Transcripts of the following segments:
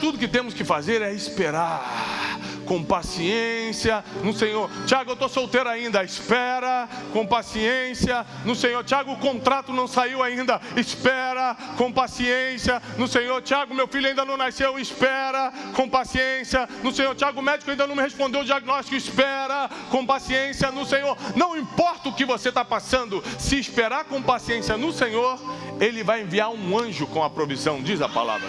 tudo que temos que fazer é esperar com paciência no Senhor. Tiago, eu estou solteiro ainda, espera com paciência no Senhor. Tiago, o contrato não saiu ainda, espera com paciência no Senhor. Tiago, meu filho ainda não nasceu, espera com paciência no Senhor. Tiago, o médico ainda não me respondeu o diagnóstico, espera com paciência no Senhor. Não importa o que você está passando, se esperar com paciência no Senhor, Ele vai enviar um anjo com a provisão, diz a palavra.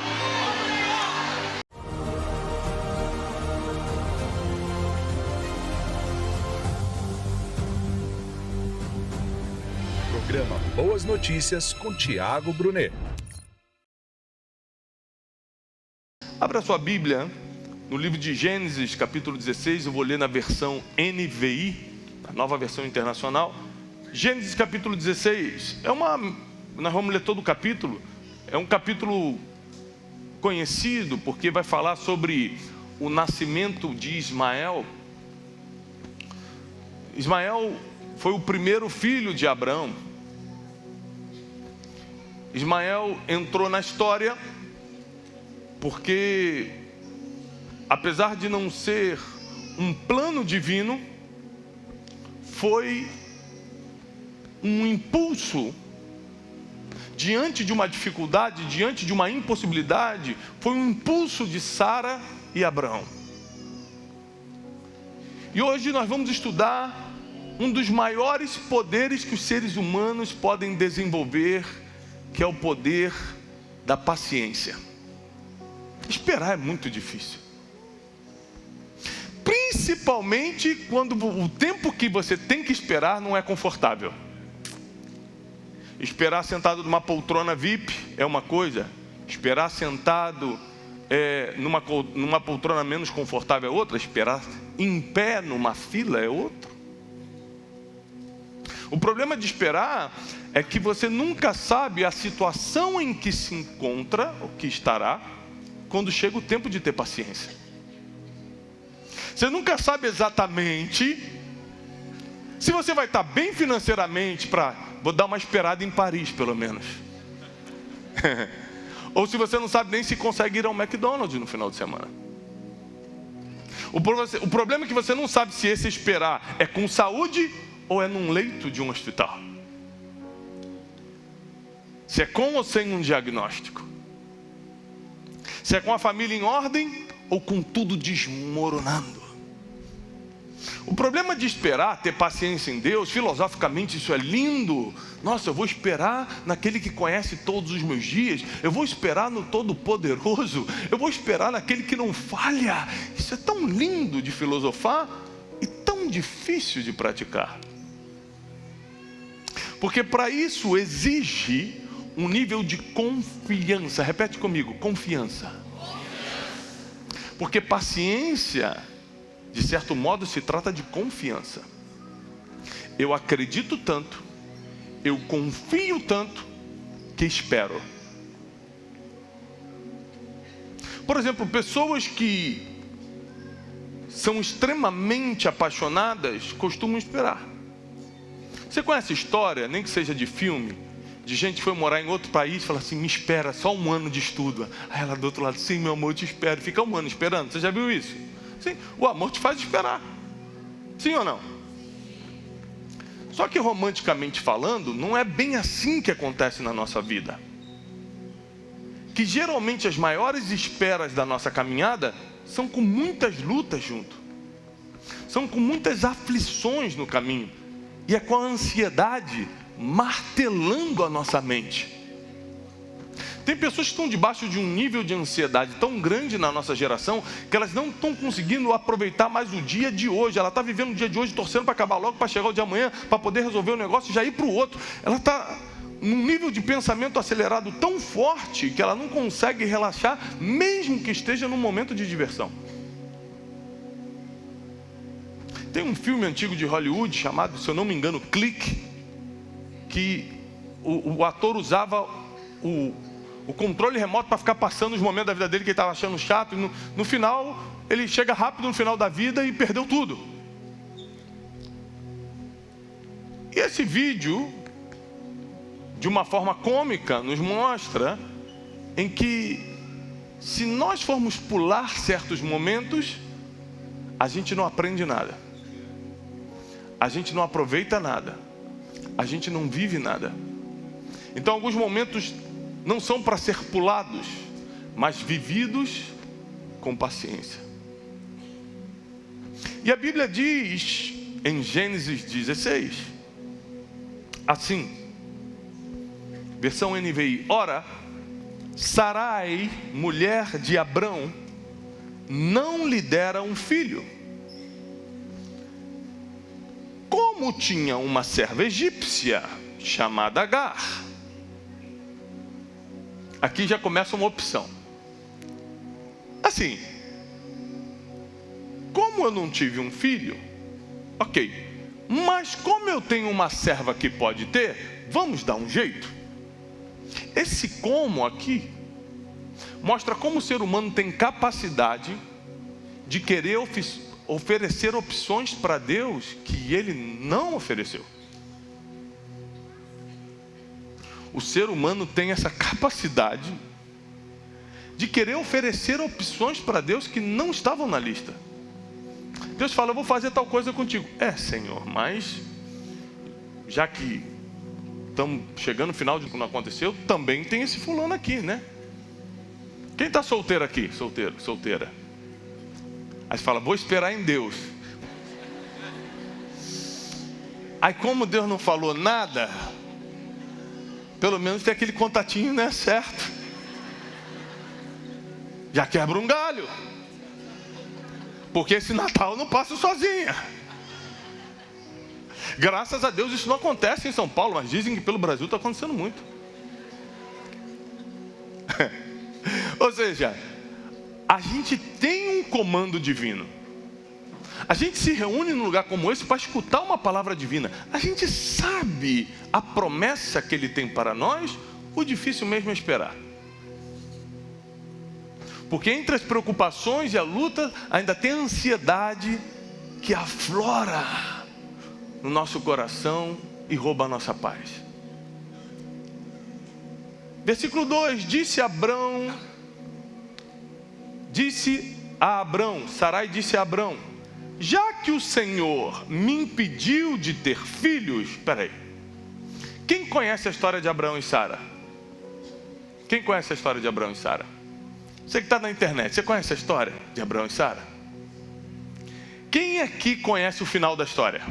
Programa Boas Notícias com Tiago Brunet. Abra sua Bíblia no livro de Gênesis, capítulo 16. Eu vou ler na versão NVI, a nova versão internacional. Gênesis capítulo 16. Nós vamos ler todo o capítulo. É um capítulo conhecido porque vai falar sobre o nascimento de Ismael. Ismael foi o primeiro filho de Abraão. Ismael entrou na história porque, apesar de não ser um plano divino, foi um impulso diante de uma dificuldade, diante de uma impossibilidade. Foi um impulso de Sara e Abraão. E hoje nós vamos estudar um dos maiores poderes que os seres humanos podem desenvolver, que é o poder da paciência. Esperar é muito difícil, principalmente quando o tempo que você tem que esperar não é confortável. Esperar sentado numa poltrona VIP é uma coisa, esperar sentado numa poltrona menos confortável é outra, esperar em pé numa fila é outra. O problema de esperar é que você nunca sabe a situação em que se encontra, ou que estará, quando chega o tempo de ter paciência. Você nunca sabe exatamente se você vai estar bem financeiramente vou dar uma esperada em Paris, pelo menos. Ou se você não sabe nem se consegue ir ao McDonald's no final de semana. O problema é que você não sabe se esse esperar é com saúde ou é num leito de um hospital. Se é com ou sem um diagnóstico. Se é com a família em ordem ou com tudo desmoronando. O problema de esperar, ter paciência em Deus, filosoficamente isso é lindo. Nossa, eu vou esperar naquele que conhece todos os meus dias. Eu vou esperar no Todo-Poderoso. Eu vou esperar naquele que não falha. Isso é tão lindo de filosofar e tão difícil de praticar. Porque para isso exige um nível de confiança. Repete comigo, confiança. Porque paciência, de certo modo, se trata de confiança. Eu acredito tanto, eu confio tanto, que espero. Por exemplo, pessoas que são extremamente apaixonadas costumam esperar. Você conhece história, nem que seja de filme, de gente que foi morar em outro país e fala assim: me espera, só um ano de estudo. Aí ela do outro lado: sim, meu amor, eu te espero. Fica um ano esperando. Você já viu isso? Sim, o amor te faz esperar. Sim ou não? Só que romanticamente falando, não é bem assim que acontece na nossa vida. Que geralmente as maiores esperas da nossa caminhada são com muitas lutas junto. São com muitas aflições no caminho. E é com a ansiedade martelando a nossa mente. Tem pessoas que estão debaixo de um nível de ansiedade tão grande na nossa geração que elas não estão conseguindo aproveitar mais o dia de hoje. Ela está vivendo o dia de hoje, torcendo para acabar logo, para chegar o dia de amanhã, para poder resolver o negócio e já ir para o outro. Ela está num nível de pensamento acelerado tão forte que ela não consegue relaxar, mesmo que esteja num momento de diversão. Tem um filme antigo de Hollywood chamado, se eu não me engano, Clique, que o ator usava o controle remoto para ficar passando os momentos da vida dele que ele estava achando chato. E no final, ele chega rápido no final da vida e perdeu tudo. E esse vídeo, de uma forma cômica, nos mostra em que se nós formos pular certos momentos, a gente não aprende nada, a gente não aproveita nada, a gente não vive nada. Então alguns momentos não são para ser pulados, mas vividos com paciência. E a Bíblia diz em Gênesis 16, assim, versão NVI: ora, Sarai, mulher de Abrão, não lhe dera um filho, como tinha uma serva egípcia chamada Agar. Aqui já começa uma opção. Assim, como eu não tive um filho, ok, mas como eu tenho uma serva que pode ter, vamos dar um jeito. Esse como aqui mostra como o ser humano tem capacidade de querer oferecer opções para Deus que Ele não ofereceu. O ser humano tem essa capacidade de querer oferecer opções para Deus que não estavam na lista. Deus fala: eu vou fazer tal coisa contigo. Senhor, mas já que estamos chegando no final de quando aconteceu, também tem esse fulano aqui, né? Quem está solteiro aqui? Solteiro, solteira. Aí você fala: vou esperar em Deus. Aí como Deus não falou nada, pelo menos tem aquele contatinho, né? Certo? Já quebra um galho. Porque esse Natal eu não passo sozinha. Graças a Deus isso não acontece em São Paulo, mas dizem que pelo Brasil está acontecendo muito. Ou seja, a gente tem um comando divino. A gente se reúne num lugar como esse para escutar uma palavra divina. A gente sabe a promessa que Ele tem para nós. O difícil mesmo é esperar. Porque entre as preocupações e a luta, ainda tem a ansiedade que aflora no nosso coração e rouba a nossa paz. Versículo 2: disse a Abrão, Sarai disse a Abrão: já que o Senhor me impediu de ter filhos. Espera aí, quem conhece a história de Abrão e Sara? Quem conhece a história de Abrão e Sara? Você que está na internet, você conhece a história de Abrão e Sara? Quem aqui conhece o final da história?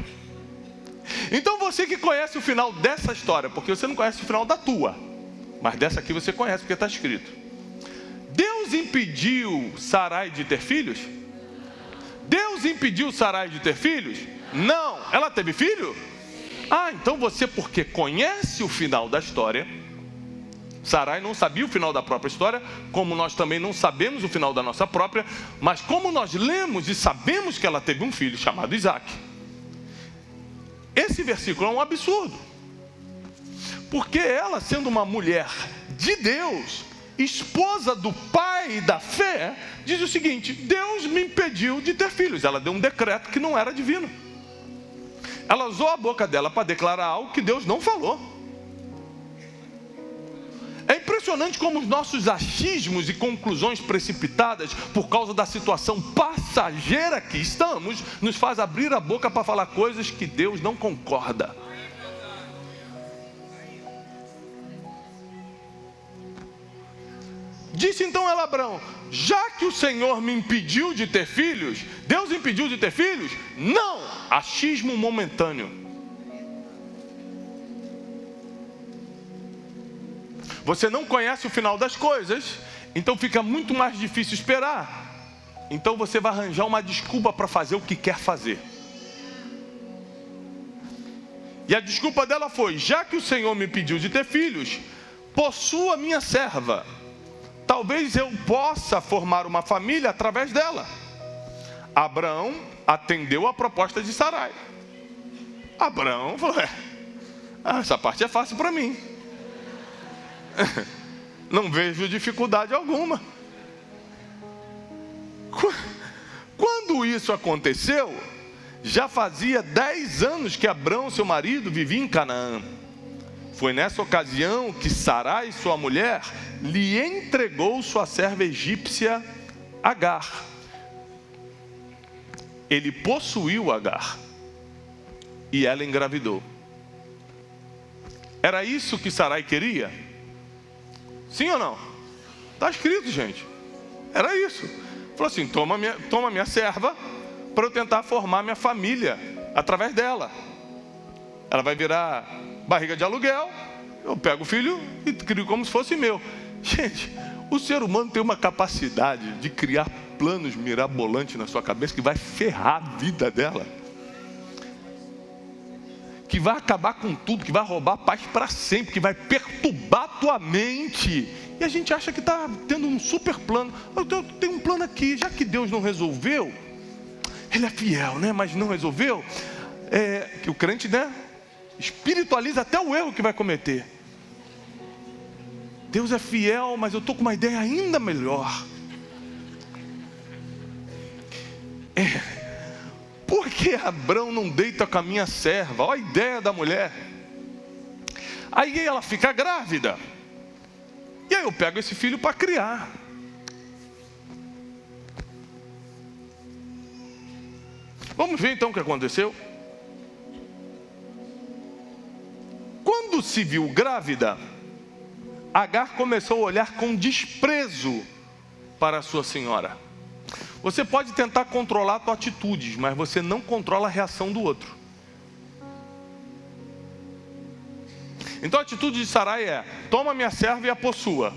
Então você que conhece o final dessa história, porque você não conhece o final da tua, mas dessa aqui você conhece, porque está escrito. Deus impediu Sarai de ter filhos? Deus impediu Sarai de ter filhos? Não. Ela teve filho? Então você, porque conhece o final da história, Sarai não sabia o final da própria história, como nós também não sabemos o final da nossa própria, mas como nós lemos e sabemos que ela teve um filho chamado Isaac. Esse versículo é um absurdo, porque ela, sendo uma mulher de Deus, esposa do pai da fé, diz o seguinte: Deus me impediu de ter filhos. Ela deu um decreto que não era divino. Ela usou a boca dela para declarar algo que Deus não falou. É impressionante como os nossos achismos e conclusões precipitadas por causa da situação passageira que estamos, nos faz abrir a boca para falar coisas que Deus não concorda. Disse então ela a Abrão: já que o Senhor me impediu de ter filhos, Deus impediu de ter filhos? Não, achismo momentâneo. Você não conhece o final das coisas, então fica muito mais difícil esperar. Então você vai arranjar uma desculpa para fazer o que quer fazer. E a desculpa dela foi: já que o Senhor me pediu de ter filhos, possua minha serva. Talvez eu possa formar uma família através dela. Abraão atendeu a proposta de Sarai. Abraão falou: essa parte é fácil para mim. Não vejo dificuldade alguma. Quando isso aconteceu, já fazia 10 anos que Abrão, seu marido, vivia em Canaã. Foi nessa ocasião que Sarai, sua mulher, lhe entregou sua serva egípcia Agar. Ele possuiu Agar e ela engravidou. Era isso que Sarai queria? Sim ou não? Está escrito, gente. Era isso. Falou assim: toma minha serva para eu tentar formar minha família através dela. Ela vai virar barriga de aluguel, eu pego o filho e crio como se fosse meu. Gente, o ser humano tem uma capacidade de criar planos mirabolantes na sua cabeça que vai ferrar a vida dela, que vai acabar com tudo, que vai roubar a paz para sempre, que vai perturbar a tua mente. E a gente acha que está tendo um super plano. Eu tenho um plano aqui, já que Deus não resolveu, Ele é fiel, né? Mas não resolveu, que o crente, né, espiritualiza até o erro que vai cometer. Deus é fiel, mas eu estou com uma ideia ainda melhor. Por que Abrão não deita com a minha serva? Olha a ideia da mulher. Aí ela fica grávida. E aí eu pego esse filho para criar. Vamos ver então o que aconteceu. Quando se viu grávida, Agar começou a olhar com desprezo para a sua senhora. Você pode tentar controlar as suas atitudes, mas você não controla a reação do outro. Então a atitude de Sarai é: toma minha serva e a possua.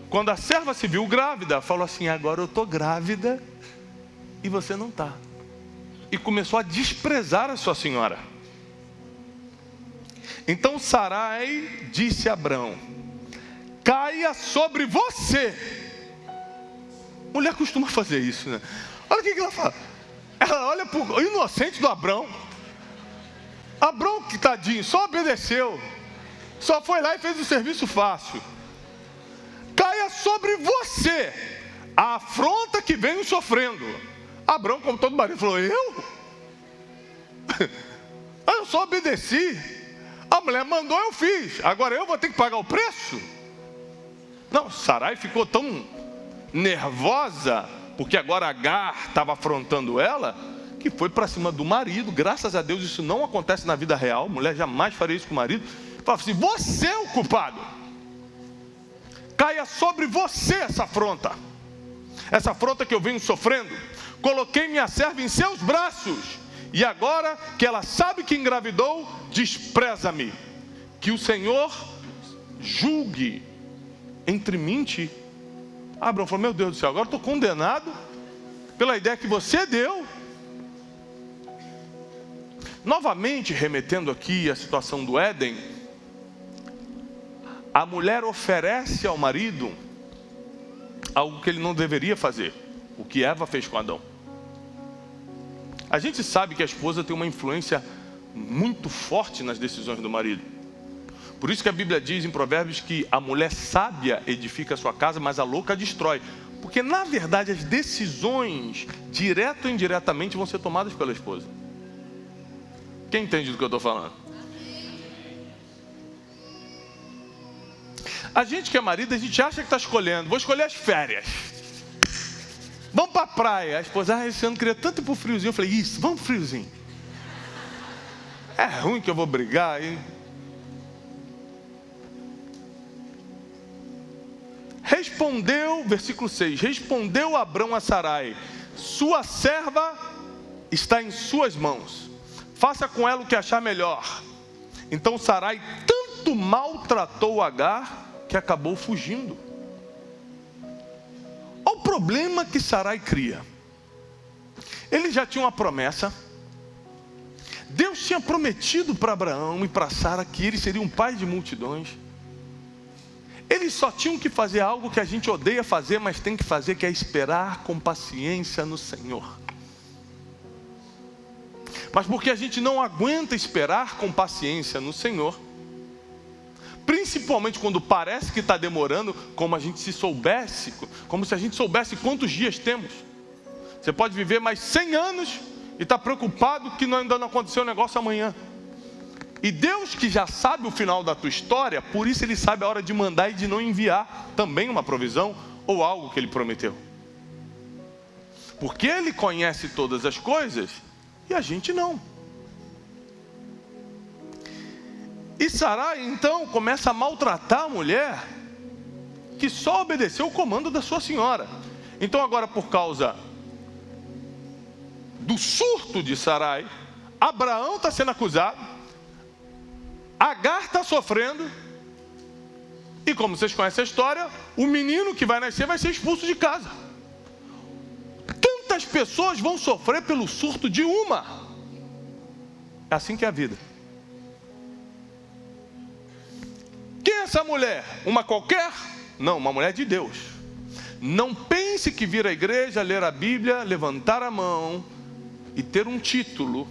Quando a serva se viu grávida, falou assim: agora eu estou grávida e você não está. E começou a desprezar a sua senhora. Então Sarai disse a Abrão: caia sobre você. Mulher costuma fazer isso, né? Olha o que ela fala. Ela olha para o inocente do Abrão. Abrão, que tadinho, só obedeceu. Só foi lá e fez o serviço fácil. Caia sobre você a afronta que venho sofrendo. Abrão, como todo marido, falou: eu só obedeci. A mulher mandou, eu fiz. Agora eu vou ter que pagar o preço? Não, Sarai ficou tão nervosa, porque agora Agar estava afrontando ela, que foi para cima do marido. Graças a Deus isso não acontece na vida real. Mulher jamais faria isso com o marido. Fala assim: você é o culpado. Caia sobre você essa afronta que eu venho sofrendo. Coloquei minha serva em seus braços, e agora que ela sabe que engravidou, despreza-me. Que o Senhor julgue entre mim e ti. Abrão falou: meu Deus do céu, agora estou condenado pela ideia que você deu. Novamente, remetendo aqui à situação do Éden, a mulher oferece ao marido algo que ele não deveria fazer, o que Eva fez com Adão. A gente sabe que a esposa tem uma influência muito forte nas decisões do marido. Por isso que a Bíblia diz em Provérbios que a mulher sábia edifica a sua casa, mas a louca a destrói. Porque na verdade as decisões, direto ou indiretamente, vão ser tomadas pela esposa. Quem entende do que eu estou falando? A gente que é marido, a gente acha que está escolhendo. Vou escolher as férias. Vamos para a praia. A esposa: esse ano queria tanto ir para o friozinho. Eu falei: isso, vamos para o friozinho. É ruim que eu vou brigar, hein? Respondeu, versículo 6, respondeu Abrão a Sarai: sua serva está em suas mãos, faça com ela o que achar melhor. Então Sarai tanto maltratou Agar que acabou fugindo. Olha o problema que Sarai cria. Ele já tinha uma promessa. Deus tinha prometido para Abraão e para Sara que ele seria um pai de multidões. Eles só tinham que fazer algo que a gente odeia fazer, mas tem que fazer, que é esperar com paciência no Senhor. Mas porque a gente não aguenta esperar com paciência no Senhor, principalmente quando parece que está demorando, como se a gente soubesse quantos dias temos. Você pode viver mais 100 anos e está preocupado que ainda não aconteceu o negócio amanhã. E Deus, que já sabe o final da tua história, por isso Ele sabe a hora de mandar e de não enviar também uma provisão ou algo que Ele prometeu. Porque Ele conhece todas as coisas e a gente não. E Sarai então começa a maltratar a mulher que só obedeceu o comando da sua senhora. Então agora, por causa do surto de Sarai, Abraão está sendo acusado, Agar está sofrendo, e como vocês conhecem a história, o menino que vai nascer vai ser expulso de casa. Tantas pessoas vão sofrer pelo surto de uma. É assim que é a vida. Quem é essa mulher? Uma qualquer? Não, uma mulher de Deus. Não pense que vir à igreja, ler a Bíblia, levantar a mão e ter um título,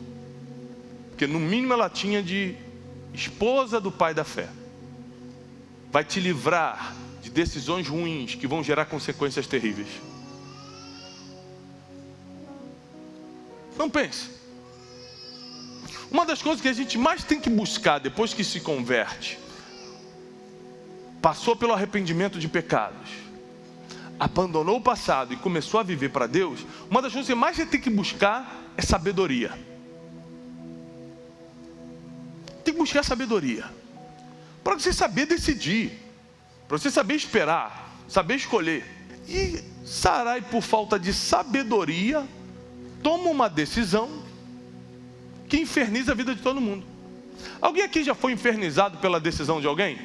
porque no mínimo ela tinha de esposa do pai da fé, vai te livrar de decisões ruins que vão gerar consequências terríveis. Não pense. Uma das coisas que a gente mais tem que buscar depois que se converte, passou pelo arrependimento de pecados, abandonou o passado e começou a viver para Deus, uma das coisas que mais você tem que buscar é sabedoria. Tem que buscar sabedoria para você saber decidir, para você saber esperar, saber escolher. E Sarai, por falta de sabedoria, toma uma decisão que inferniza a vida de todo mundo. Alguém aqui já foi infernizado pela decisão de alguém?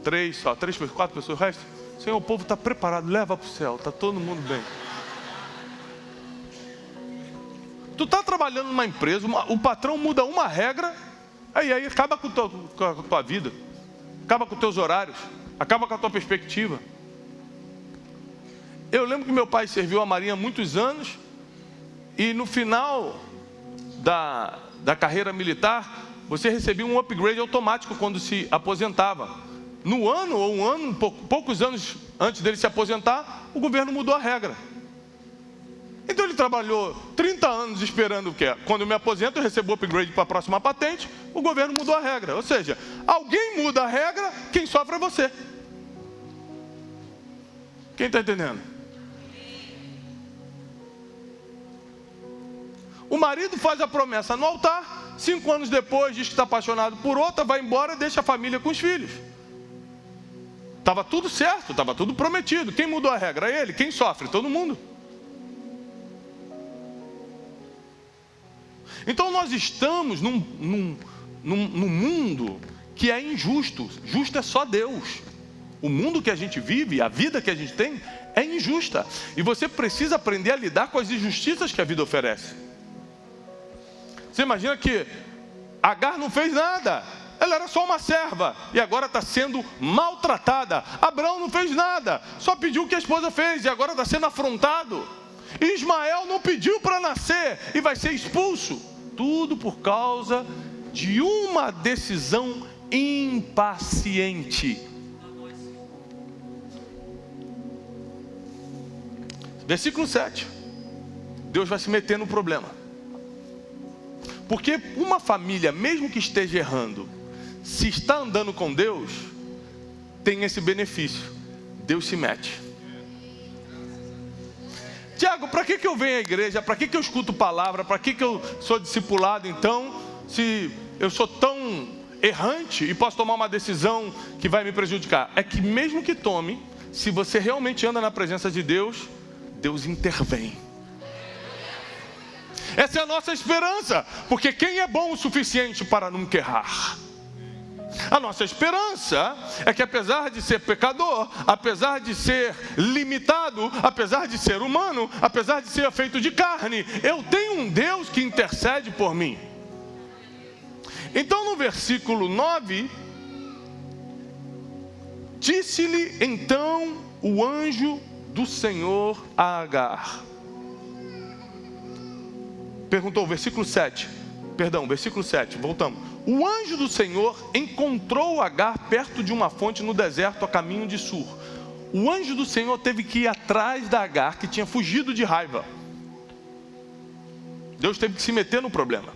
3, 4 pessoas. O resto, Senhor, o povo está preparado, leva para o céu, está todo mundo bem. Tu está trabalhando numa empresa, o patrão muda uma regra, aí acaba com a tua vida, acaba com os teus horários, acaba com a tua perspectiva. Eu lembro que meu pai serviu a Marinha há muitos anos, e no final da carreira militar, você recebia um upgrade automático quando se aposentava. No ano, ou poucos anos antes dele se aposentar, o governo mudou a regra. Então ele trabalhou 30 anos esperando o quê? Quando eu me aposento, eu recebo o upgrade para a próxima patente, o governo mudou a regra. Ou seja, alguém muda a regra, quem sofre é você. Quem está entendendo? O marido faz a promessa no altar, 5 anos depois diz que está apaixonado por outra, vai embora e deixa a família com os filhos. Estava tudo certo, estava tudo prometido. Quem mudou a regra? Ele. Quem sofre? Todo mundo. Então nós estamos num mundo que é injusto. Justo é só Deus. O mundo que a gente vive, a vida que a gente tem, é injusta. E você precisa aprender a lidar com as injustiças que a vida oferece. Você imagina que Agar não fez nada. Ela era só uma serva e agora está sendo maltratada. Abraão não fez nada, só pediu o que a esposa fez e agora está sendo afrontado. Ismael não pediu para nascer e vai ser expulso. Tudo por causa de uma decisão impaciente. Versículo 7. Deus vai se meter no problema. Porque uma família, mesmo que esteja errando, se está andando com Deus, tem esse benefício. Deus se mete. Tiago, para que eu venho à igreja? Para que eu escuto palavra? Para que eu sou discipulado então? Se eu sou tão errante e posso tomar uma decisão que vai me prejudicar. É que mesmo que tome, se você realmente anda na presença de Deus, Deus intervém. Essa é a nossa esperança. Porque quem é bom o suficiente para nunca errar? A nossa esperança é que apesar de ser pecador, apesar de ser limitado, apesar de ser humano, apesar de ser feito de carne, eu tenho um Deus que intercede por mim. Então no versículo 9, disse-lhe então o anjo do Senhor a Agar. Perguntou, versículo 7, voltamos. O anjo do Senhor encontrou Agar perto de uma fonte no deserto a caminho de Sur. O anjo do Senhor teve que ir atrás da Agar, que tinha fugido de raiva. Deus teve que se meter no problema.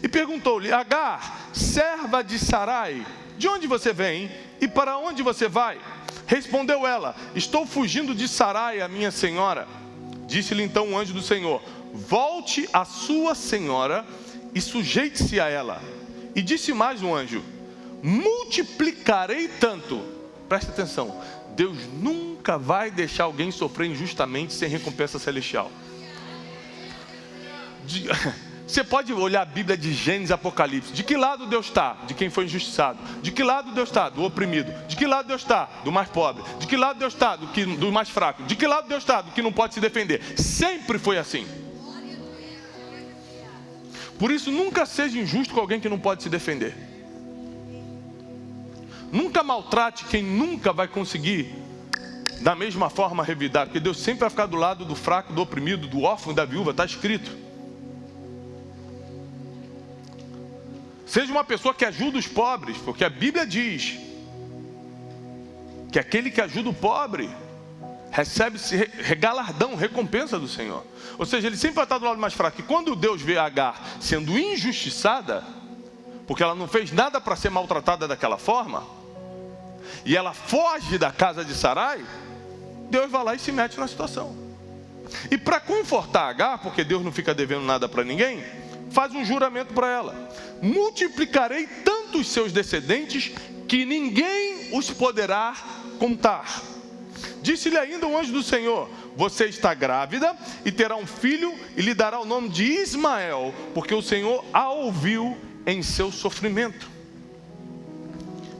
E perguntou-lhe: Agar, serva de Sarai, de onde você vem e para onde você vai? Respondeu ela: estou fugindo de Sarai, a minha senhora. Disse-lhe então o anjo do Senhor: volte à sua senhora e sujeite-se a ela. E disse mais o anjo: multiplicarei tanto. Presta atenção, Deus nunca vai deixar alguém sofrer injustamente sem recompensa celestial. Você pode olhar a Bíblia de Gênesis e Apocalipse. De que lado Deus está? De quem foi injustiçado. De que lado Deus está? Do oprimido. De que lado Deus está? Do mais pobre. De que lado Deus está? Do mais fraco. De que lado Deus está? Do que não pode se defender. Sempre foi assim. Por isso, nunca seja injusto com alguém que não pode se defender. Nunca maltrate quem nunca vai conseguir da mesma forma revidar. Porque Deus sempre vai ficar do lado do fraco, do oprimido, do órfão, da viúva. Está escrito. Seja uma pessoa que ajuda os pobres, porque a Bíblia diz que aquele que ajuda o pobre recebe galardão, recompensa do Senhor. Ou seja, ele sempre vai estar do lado mais fraco. E quando Deus vê Agar sendo injustiçada, porque ela não fez nada para ser maltratada daquela forma, e ela foge da casa de Sarai, Deus vai lá e se mete na situação. E para confortar Agar, porque Deus não fica devendo nada para ninguém, faz um juramento para ela: multiplicarei tanto os seus descendentes que ninguém os poderá contar. Disse-lhe ainda o anjo do Senhor: você está grávida e terá um filho e lhe dará o nome de Ismael, porque o Senhor a ouviu em seu sofrimento.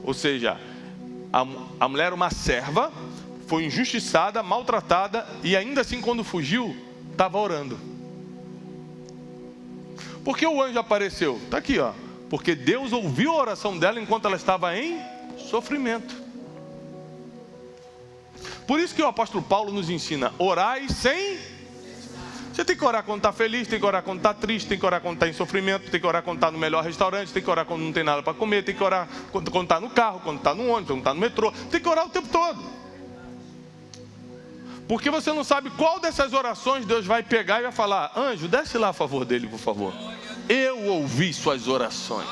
Ou seja, a mulher era uma serva, foi injustiçada, maltratada, e ainda assim quando fugiu, estava orando. Por que o anjo apareceu? Está aqui, ó. Porque Deus ouviu a oração dela enquanto ela estava em sofrimento. Por isso que o apóstolo Paulo nos ensina: orai sem... Você tem que orar quando está feliz, tem que orar quando está triste, tem que orar quando está em sofrimento, tem que orar quando está no melhor restaurante, tem que orar quando não tem nada para comer, tem que orar quando está no carro, quando está no ônibus, quando está no metrô, tem que orar o tempo todo. Porque você não sabe qual dessas orações Deus vai pegar e vai falar: anjo, desce lá a favor dele, por favor. Eu ouvi suas orações.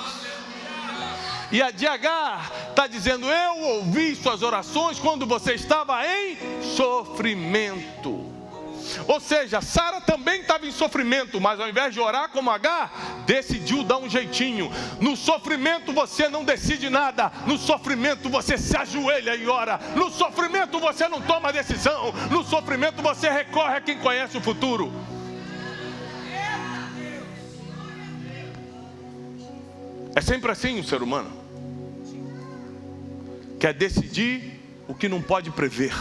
E a de Agar está dizendo: eu ouvi suas orações quando você estava em sofrimento. Ou seja, Sara também estava em sofrimento, mas ao invés de orar como Agar, decidiu dar um jeitinho. No sofrimento você não decide nada. No sofrimento você se ajoelha e ora. No sofrimento você não toma decisão. No sofrimento você recorre a quem conhece o futuro. É sempre assim o ser humano. Quer decidir o que não pode prever.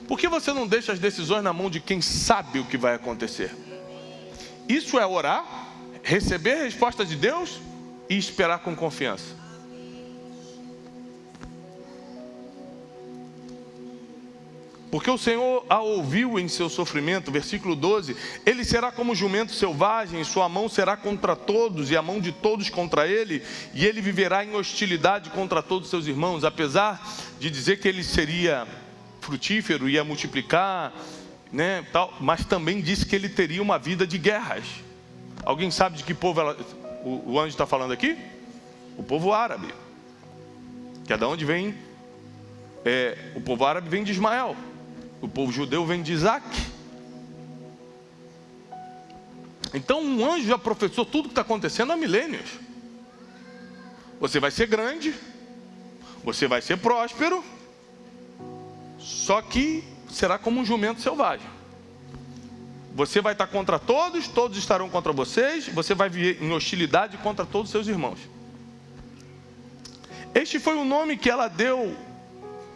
Por que você não deixa as decisões na mão de quem sabe o que vai acontecer? Isso é orar, receber a resposta de Deus e esperar com confiança. Porque o Senhor a ouviu em seu sofrimento, versículo 12, ele será como jumento selvagem, sua mão será contra todos e a mão de todos contra ele, e ele viverá em hostilidade contra todos seus irmãos. Apesar de dizer que ele seria frutífero, ia multiplicar, né, tal, mas também disse que ele teria uma vida de guerras. Alguém sabe de que povo o anjo está falando aqui? O povo árabe, que é de onde vem, o povo árabe vem de Ismael, o povo judeu vem de Isaac. Então um anjo já profetizou tudo que está acontecendo há milênios. Você vai ser grande, você vai ser próspero, só que será como um jumento selvagem. Você vai estar contra todos, todos estarão contra vocês, você vai viver em hostilidade contra todos os seus irmãos. Este foi o nome que ela deu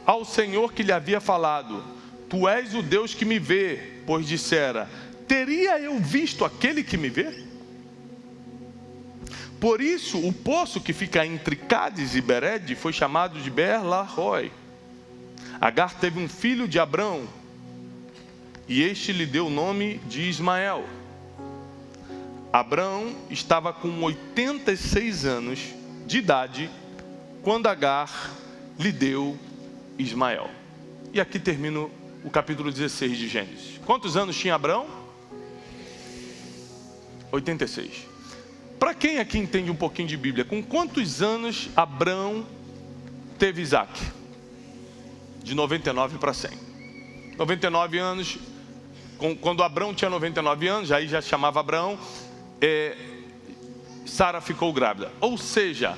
ao Senhor que lhe havia falado: tu és o Deus que me vê, pois dissera: teria eu visto aquele que me vê? Por isso o poço que fica entre Cádiz e Bered foi chamado de Beer-Lahai. Agar teve um filho de Abrão, e este lhe deu o nome de Ismael. Abrão estava com 86 anos de idade quando Agar lhe deu Ismael. E aqui termina o capítulo 16 de Gênesis. Quantos anos tinha Abrão? 86. Para quem aqui entende um pouquinho de Bíblia, com quantos anos Abraão teve Isaac? De 99 para 100. 99 anos, quando Abraão tinha 99 anos, aí já chamava Abraão, Sara ficou grávida. Ou seja,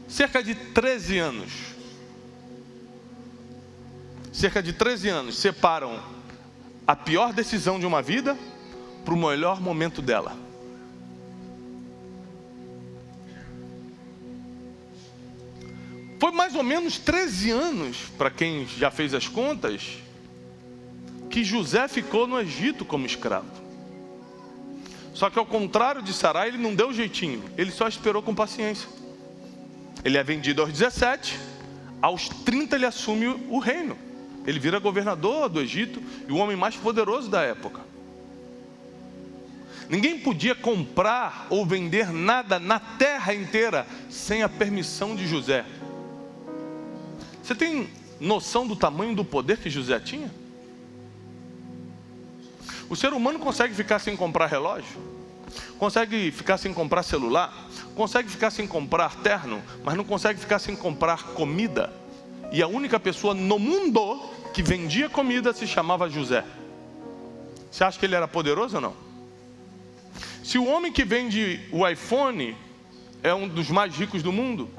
cerca de 13 anos. Cerca de 13 anos separam a pior decisão de uma vida para o melhor momento dela. Foi mais ou menos 13 anos, para quem já fez as contas, que José ficou no Egito como escravo. Só que ao contrário de Sarai, ele não deu jeitinho, ele só esperou com paciência. Ele é vendido aos 17, aos 30 ele assume o reino. Ele vira governador do Egito e o homem mais poderoso da época. Ninguém podia comprar ou vender nada na terra inteira sem a permissão de José. Você tem noção do tamanho do poder que José tinha? O ser humano consegue ficar sem comprar relógio, consegue ficar sem comprar celular, consegue ficar sem comprar terno, mas não consegue ficar sem comprar comida. E a única pessoa no mundo que vendia comida se chamava José. Você acha que ele era poderoso ou não? Se o homem que vende o iPhone é um dos mais ricos do mundo,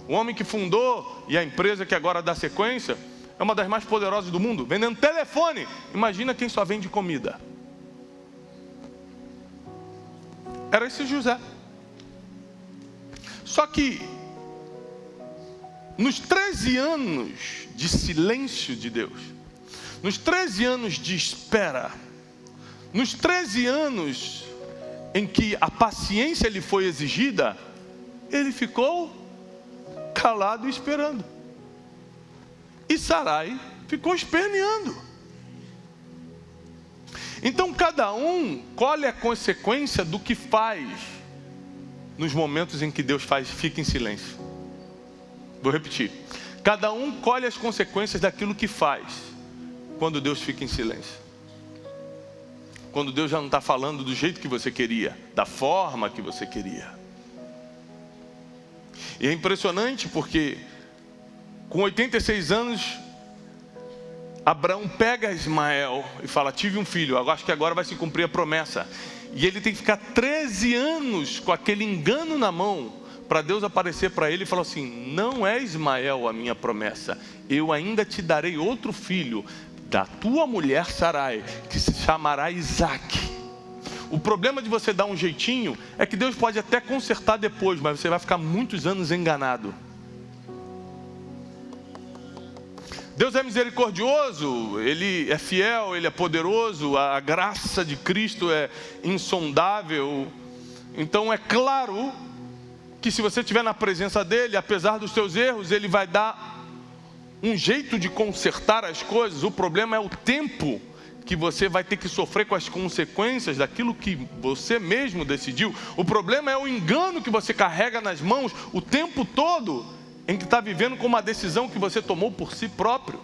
o homem que fundou e a empresa que agora dá sequência é uma das mais poderosas do mundo, vendendo telefone. Imagina quem só vende comida. Era esse José. Só que nos 13 anos de silêncio de Deus, nos 13 anos de espera, nos 13 anos em que a paciência lhe foi exigida, ele ficou calado e esperando. E Sarai ficou esperneando. Então cada um colhe a consequência do que faz nos momentos em que Deus fica em silêncio. Vou repetir. Cada um colhe as consequências daquilo que faz quando Deus fica em silêncio. Quando Deus já não está falando do jeito que você queria, da forma que você queria. E é impressionante porque com 86 anos, Abraão pega Ismael e fala, tive um filho, eu acho que agora vai se cumprir a promessa. E ele tem que ficar 13 anos com aquele engano na mão, para Deus aparecer para ele e falar assim, não é Ismael a minha promessa, eu ainda te darei outro filho, da tua mulher Sarai, que se chamará Isaac. O problema de você dar um jeitinho é que Deus pode até consertar depois, mas você vai ficar muitos anos enganado. Deus é misericordioso, Ele é fiel, Ele é poderoso, a graça de Cristo é insondável. Então é claro que se você estiver na presença dEle, apesar dos seus erros, Ele vai dar um jeito de consertar as coisas. O problema é o tempo que você vai ter que sofrer com as consequências daquilo que você mesmo decidiu. O problema é o engano que você carrega nas mãos o tempo todo, em que está vivendo com uma decisão que você tomou por si próprio.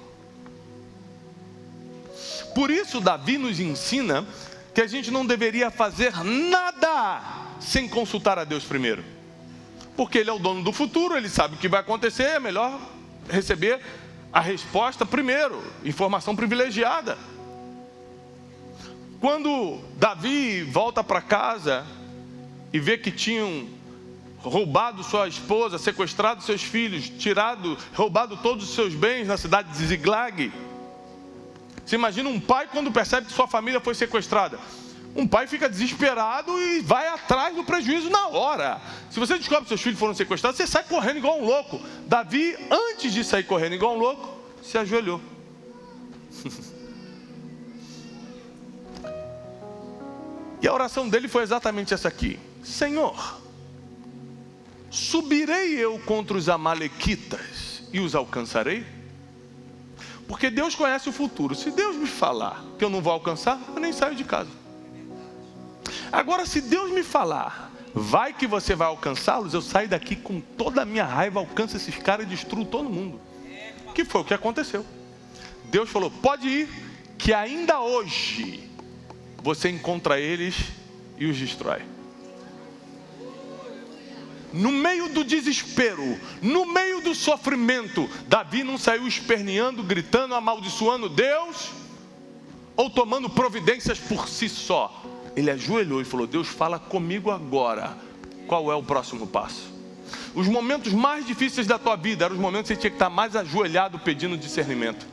Por isso Davi nos ensina que a gente não deveria fazer nada sem consultar a Deus primeiro. Porque Ele é o dono do futuro, Ele sabe o que vai acontecer, é melhor receber a resposta primeiro, informação privilegiada. Quando Davi volta para casa e vê que tinham roubado sua esposa, sequestrado seus filhos, roubado todos os seus bens na cidade de Ziglag. Você imagina um pai quando percebe que sua família foi sequestrada. Um pai fica desesperado e vai atrás do prejuízo na hora. Se você descobre que seus filhos foram sequestrados, você sai correndo igual um louco. Davi, antes de sair correndo igual um louco, se ajoelhou. E a oração dele foi exatamente essa aqui: Senhor, subirei eu contra os amalequitas e os alcançarei? Porque Deus conhece o futuro. Se Deus me falar que eu não vou alcançar, eu nem saio de casa. Agora, se Deus me falar, vai que você vai alcançá-los, eu saio daqui com toda a minha raiva, alcanço esses caras e destruo todo mundo. Que foi o que aconteceu. Deus falou, pode ir, que ainda hoje você encontra eles e os destrói. no meio do desespero, no meio do sofrimento, Davi não saiu esperneando, gritando, amaldiçoando Deus, ou tomando providências por si só. Ele ajoelhou e falou: Deus, fala comigo agora, qual é o próximo passo? Os momentos mais difíceis da tua vida eram os momentos que você tinha que estar mais ajoelhado pedindo discernimento.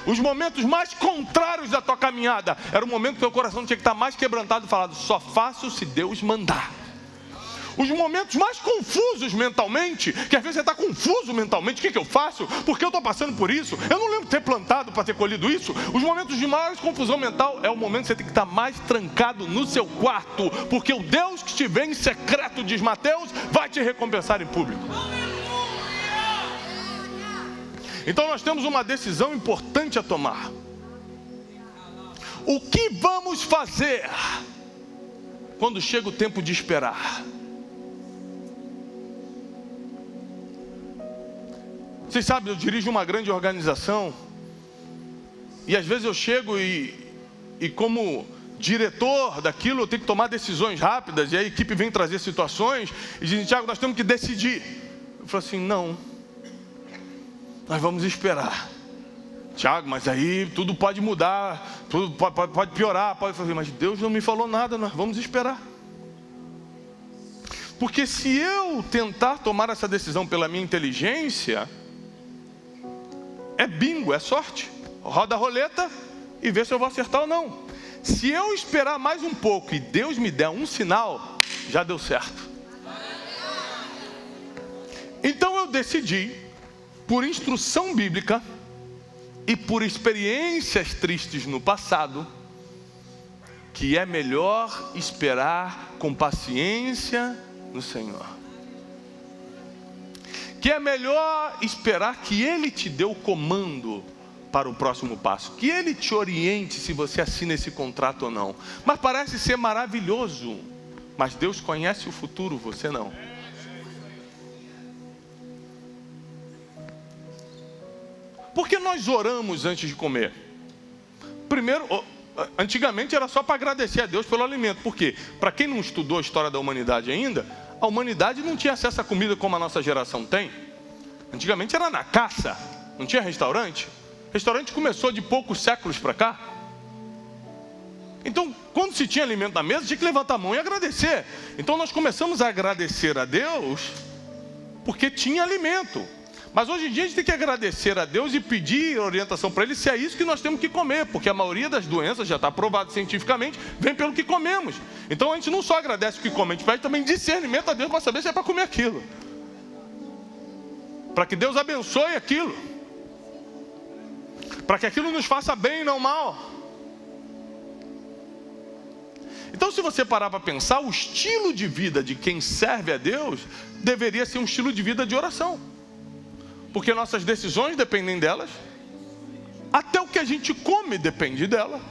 Os momentos mais contrários da tua caminhada era o momento que teu coração tinha que estar mais quebrantado e falado: só faço se Deus mandar. Os momentos mais confusos mentalmente, que às vezes você está confuso mentalmente, o que eu faço? Porque eu estou passando por isso? Eu não lembro de ter plantado para ter colhido isso. Os momentos de maior confusão mental é o momento que você tem que estar mais trancado no seu quarto, porque o Deus que te vê em secreto, diz Mateus, vai te recompensar em público. Então nós temos uma decisão importante a tomar. O que vamos fazer quando chega o tempo de esperar? Vocês sabem, eu dirijo uma grande organização e às vezes eu chego e como diretor daquilo eu tenho que tomar decisões rápidas, e a equipe vem trazer situações e dizem: Tiago, nós temos que decidir. Eu falo assim: não, nós vamos esperar. Tiago, mas aí tudo pode mudar, tudo pode piorar. Eu falei: mas Deus não me falou nada, nós vamos esperar. Porque se eu tentar tomar essa decisão pela minha inteligência, é bingo, é sorte. Roda a roleta e vê se eu vou acertar ou não. Se eu esperar mais um pouco e Deus me der um sinal, já deu certo. Então eu decidi, por instrução bíblica e por experiências tristes no passado, que é melhor esperar com paciência no Senhor. Que é melhor esperar que Ele te dê o comando para o próximo passo, que Ele te oriente se você assina esse contrato ou não. Mas parece ser maravilhoso, mas Deus conhece o futuro, você não. Por que nós oramos antes de comer? Primeiro, antigamente era só para agradecer a Deus pelo alimento. Por quê? Para quem não estudou a história da humanidade ainda, a humanidade não tinha acesso à comida como a nossa geração tem. Antigamente era na caça, não tinha restaurante. Restaurante começou de poucos séculos para cá. Então, quando se tinha alimento na mesa, tinha que levantar a mão e agradecer. Então nós começamos a agradecer a Deus porque tinha alimento. Mas hoje em dia a gente tem que agradecer a Deus e pedir orientação para Ele se é isso que nós temos que comer, porque a maioria das doenças, já está provado cientificamente, vem pelo que comemos. Então a gente não só agradece o que come, a gente pede também discernimento a Deus para saber se é para comer aquilo, para que Deus abençoe aquilo, para que aquilo nos faça bem e não mal. Então, se você parar para pensar, o estilo de vida de quem serve a Deus deveria ser um estilo de vida de oração. Porque nossas decisões dependem delas, até o que a gente come depende dela.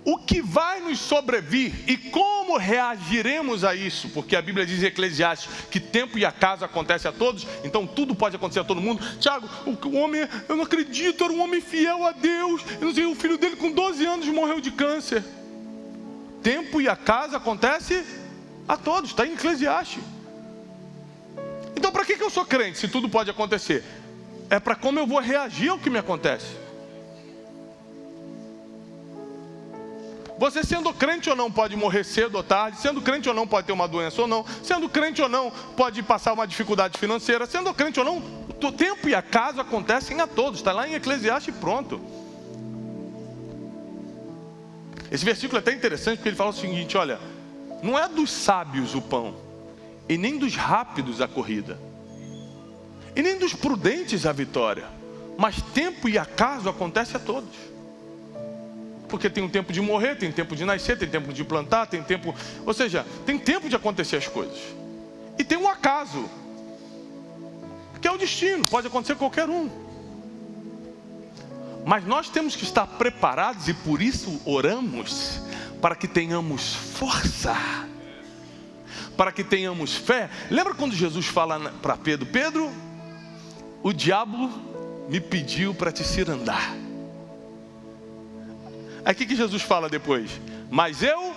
O que vai nos sobrevir e como reagiremos a isso? Porque a Bíblia diz em Eclesiastes que tempo e acaso acontece a todos, então tudo pode acontecer a todo mundo. Tiago, o homem, eu não acredito, era um homem fiel a Deus. Eu não sei, o filho dele com 12 anos morreu de câncer. Tempo e acaso acontece a todos, está em Eclesiastes. Então para que eu sou crente se tudo pode acontecer? É para como eu vou reagir ao que me acontece. Você sendo crente ou não pode morrer cedo ou tarde, sendo crente ou não pode ter uma doença ou não, sendo crente ou não pode passar uma dificuldade financeira, sendo crente ou não, o tempo e acaso acontecem a todos, está lá em Eclesiastes e pronto. Esse versículo é até interessante porque ele fala o seguinte: olha, não é dos sábios o pão, e nem dos rápidos a corrida, e nem dos prudentes a vitória, mas tempo e acaso acontece a todos. Porque tem um tempo de morrer, tem tempo de nascer, tem tempo de plantar, tem tempo, ou seja, tem tempo de acontecer as coisas. E tem um acaso, que é o destino, pode acontecer qualquer um. Mas nós temos que estar preparados e por isso oramos, para que tenhamos força, para que tenhamos fé. Lembra quando Jesus fala para Pedro: Pedro, o diabo me pediu para te cirandar. Aí o que Jesus fala depois? Mas eu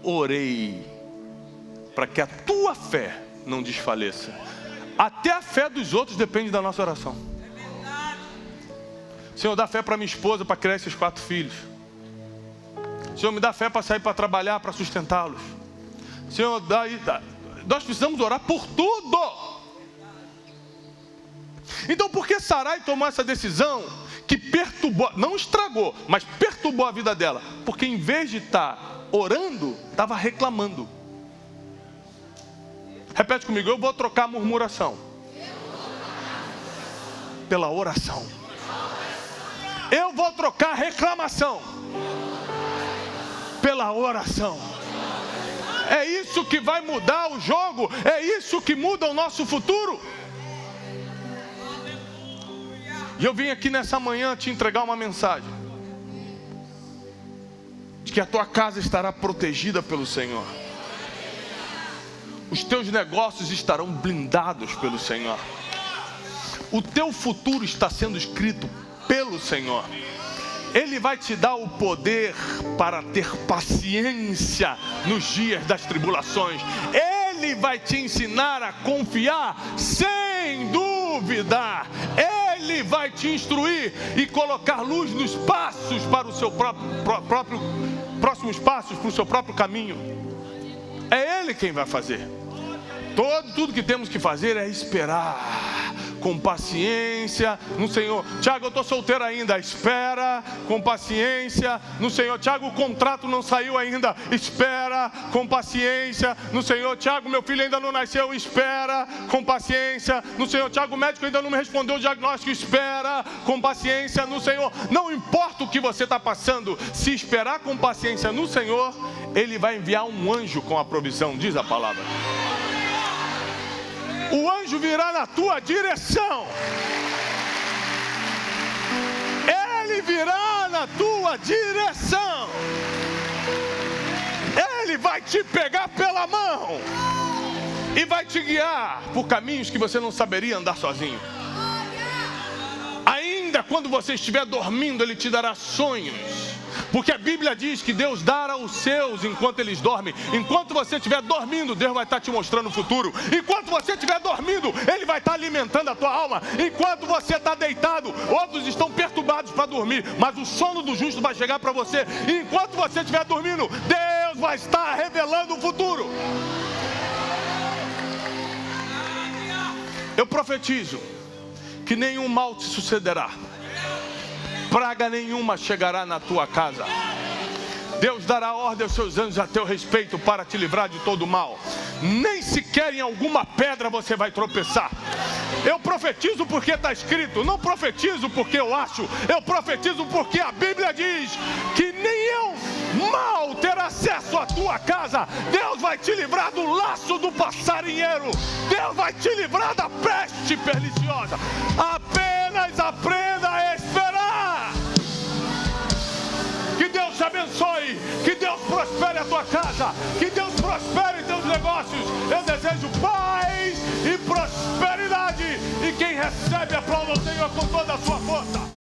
orei para que a tua fé não desfaleça. Até a fé dos outros depende da nossa oração. Senhor, dá fé para minha esposa para criar esses 4 filhos. Senhor, me dá fé para sair para trabalhar, para sustentá-los. Senhor, nós precisamos orar por tudo. Então, por que Sarai tomou essa decisão que perturbou, não estragou, mas perturbou a vida dela? Porque em vez de estar orando, estava reclamando. Repete comigo, eu vou trocar a murmuração pela oração. Eu vou trocar a reclamação pela oração. É isso que vai mudar o jogo. É isso que muda o nosso futuro. E eu vim aqui nessa manhã te entregar uma mensagem de que a tua casa estará protegida pelo Senhor. Os teus negócios estarão blindados pelo Senhor. O teu futuro está sendo escrito pelo Senhor. Ele vai te dar o poder para ter paciência nos dias das tribulações. Ele vai te ensinar a confiar sem duvidar. Ele vai te instruir e colocar luz nos passos para o seu próximos passos para o seu próprio caminho. É Ele quem vai fazer. Tudo que temos que fazer é esperar com paciência no Senhor. Tiago, eu estou solteiro ainda. Espera com paciência no Senhor. Tiago, o contrato não saiu ainda. Espera com paciência no Senhor. Tiago, meu filho ainda não nasceu. Espera com paciência no Senhor. Tiago, o médico ainda não me respondeu o diagnóstico. Espera com paciência no Senhor. Não importa o que você está passando, se esperar com paciência no Senhor, Ele vai enviar um anjo com a provisão, diz a palavra. O anjo virá na tua direção. Ele virá na tua direção. Ele vai te pegar pela mão e vai te guiar por caminhos que você não saberia andar sozinho. Ainda quando você estiver dormindo, Ele te dará sonhos. Porque a Bíblia diz que Deus dá aos seus enquanto eles dormem. Enquanto você estiver dormindo, Deus vai estar te mostrando o futuro. Enquanto você estiver dormindo, Ele vai estar alimentando a tua alma. Enquanto você está deitado, outros estão perturbados para dormir, mas o sono do justo vai chegar para você. Enquanto você estiver dormindo, Deus vai estar revelando o futuro. Eu profetizo que nenhum mal te sucederá. Praga nenhuma chegará na tua casa. Deus dará ordem aos seus anjos a teu respeito para te livrar de todo mal. Nem sequer em alguma pedra você vai tropeçar. Eu profetizo porque está escrito. Não profetizo porque eu acho. Eu profetizo porque a Bíblia diz que nenhum mal terá acesso à tua casa. Deus vai te livrar do laço do passarinheiro. Deus vai te livrar da peste perniciosa. Apenas aprenda a esperar. Que Deus te abençoe, que Deus prospere a tua casa, que Deus prospere teus negócios. Eu desejo paz e prosperidade. E quem recebe, aplauda o Senhor com toda a sua força.